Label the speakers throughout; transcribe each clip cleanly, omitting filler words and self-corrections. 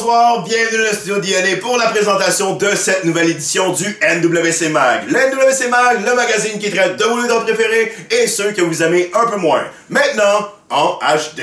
Speaker 1: bonsoir, bienvenue dans le studio DNA pour la présentation de cette nouvelle édition du NWC Mag. Le NWC Mag, le magazine qui traite de vos lutteurs préférés et ceux que vous aimez un peu moins. Maintenant, en HD.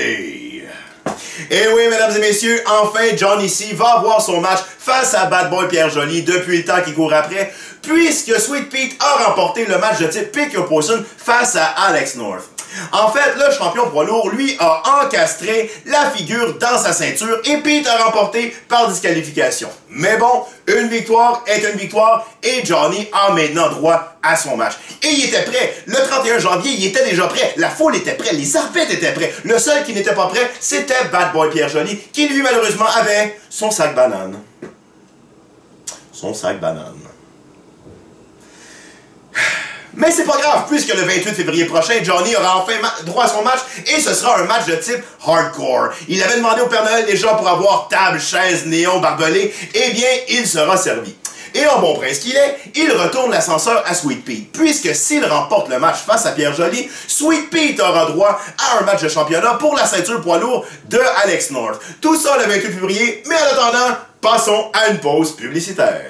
Speaker 1: Et oui, mesdames et messieurs, enfin, John ici va avoir son match face à Bad Boy Pierre Joly depuis le temps qu'il court après, puisque Sweet Pete a remporté le match de type Pick Your Poison face à Alex North. En fait, le champion poids lourd, lui, a encastré la figure dans sa ceinture et Pete a remporté par disqualification. Mais bon, une victoire est une victoire et Johnny a maintenant droit à son match. Et il était prêt. Le 31 janvier, il était déjà prêt. La foule était prête. Les arbitres étaient prêts. Le seul qui n'était pas prêt, c'était Bad Boy Pierre Joly, qui lui, malheureusement, avait son sac banane. Son sac banane. Mais c'est pas grave, puisque le 28 février prochain, Johnny aura enfin droit à son match, et ce sera un match de type hardcore. Il avait demandé au Père Noël déjà pour avoir table, chaise, néon, barbelé, eh bien, il sera servi. Et en bon prince qu'il est, il retourne l'ascenseur à Sweet Pete, puisque s'il remporte le match face à Pierre Joly, Sweet Pete aura droit à un match de championnat pour la ceinture poids lourd de Alex North. Tout ça le 28 février, mais en attendant, passons à une pause publicitaire.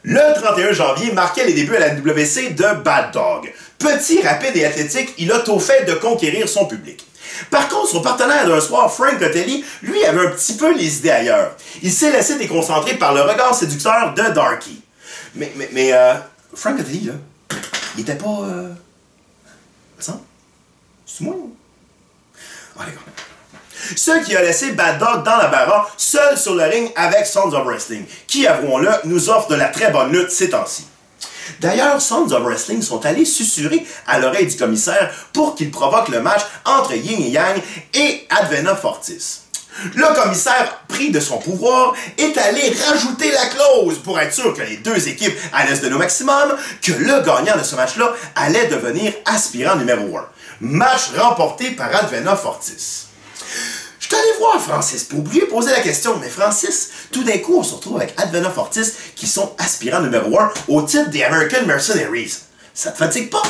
Speaker 1: Le 31 janvier marquait les débuts à la WC de Bad Dog. Petit, rapide et athlétique, il a tôt fait de conquérir son public. Par contre, son partenaire d'un soir, Frank Cotelli, lui avait un petit peu les idées ailleurs. Il s'est laissé déconcentrer par le regard séducteur de Darky. Mais Frank Cotelli, là, il était pas... Ça? C'est moi? Ah, d'accord. Ce qui a laissé Bad Dog dans la barra, seul sur le ring avec Sons of Wrestling, qui, avouons-le, nous offre de la très bonne lutte ces temps-ci. D'ailleurs, Sons of Wrestling sont allés susurrer à l'oreille du commissaire pour qu'il provoque le match entre Yin et Yang et Advena Fortis. Le commissaire, pris de son pouvoir, est allé rajouter la clause pour être sûr que les deux équipes allaient se donner au maximum, que le gagnant de ce match-là allait devenir aspirant numéro 1. Match remporté par Advena Fortis. Je suis allé voir Francis pour lui poser la question, mais Francis, tout d'un coup, on se retrouve avec Advena Fortis qui sont aspirants numéro 1 au titre des American Mercenaries. Ça te fatigue pas?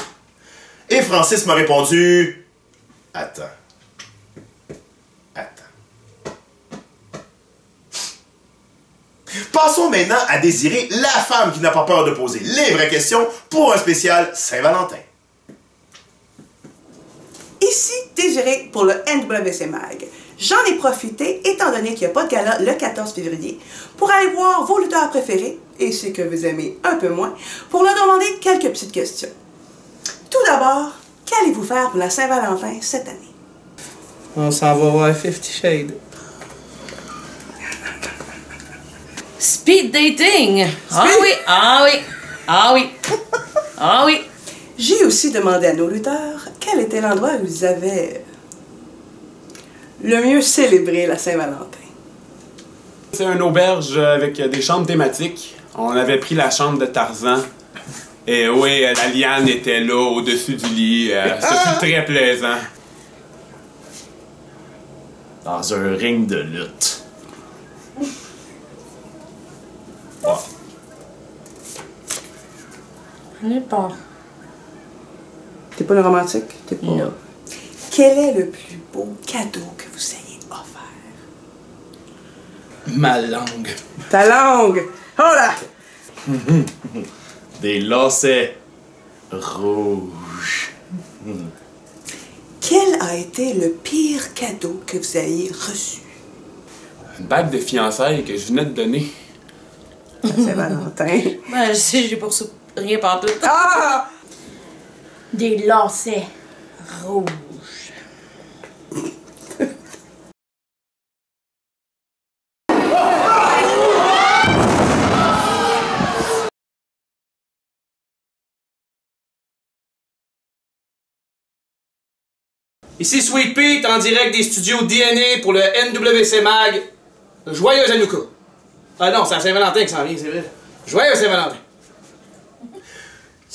Speaker 1: Et Francis m'a répondu... Attends. Passons maintenant à désirer la femme qui n'a pas peur de poser les vraies questions pour un spécial Saint-Valentin.
Speaker 2: Ici Désirée pour le NWC Mag. J'en ai profité, étant donné qu'il n'y a pas de gala le 14 février, pour aller voir vos lutteurs préférés, et ceux que vous aimez un peu moins, pour leur demander quelques petites questions. Tout d'abord, qu'allez-vous faire pour la Saint-Valentin cette année?
Speaker 3: On s'en va voir 50 Shades.
Speaker 4: Speed dating! Ah oui, ah oui, ah oui, ah oui.
Speaker 2: J'ai aussi demandé à nos lutteurs quel était l'endroit où ils avaient le mieux célébré la Saint-Valentin.
Speaker 5: C'est une auberge avec des chambres thématiques. On avait pris la chambre de Tarzan. Et oui, la liane était là, au-dessus du lit. Ça fut très plaisant.
Speaker 6: Dans un ring de lutte. Wow.
Speaker 4: Nulle part.
Speaker 2: T'es pas le romantique? T'es pas...
Speaker 4: Non.
Speaker 2: Quel est le plus beau cadeau que vous ayez offert?
Speaker 3: Ma langue.
Speaker 2: Ta langue! Oh là!
Speaker 6: Des lacets rouges.
Speaker 2: Quel a été le pire cadeau que vous ayez reçu?
Speaker 5: Une bague de fiançailles que je venais de donner.
Speaker 2: C'est Valentin.
Speaker 4: Ben, je sais, j'ai pour ça rien partout.
Speaker 2: Ah!
Speaker 4: Des lacets rouges.
Speaker 7: Ici Sweet Pete en direct des studios DNA pour le NWC Mag. Joyeux Hanouka. Ah non, c'est à Saint-Valentin que ça en vient, c'est vrai. Joyeux Saint-Valentin.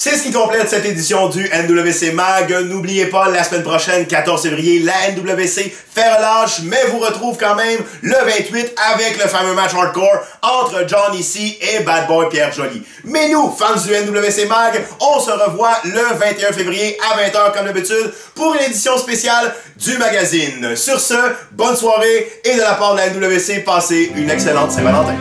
Speaker 1: C'est ce qui complète cette édition du NWC Mag. N'oubliez pas, la semaine prochaine, 14 février, la NWC fait relâche, mais vous retrouve quand même le 28 avec le fameux match hardcore entre Johnny C et Bad Boy Pierre Joly. Mais nous, fans du NWC Mag, on se revoit le 21 février à 20h comme d'habitude pour une édition spéciale du magazine. Sur ce, bonne soirée et de la part de la NWC, passez une excellente Saint-Valentin.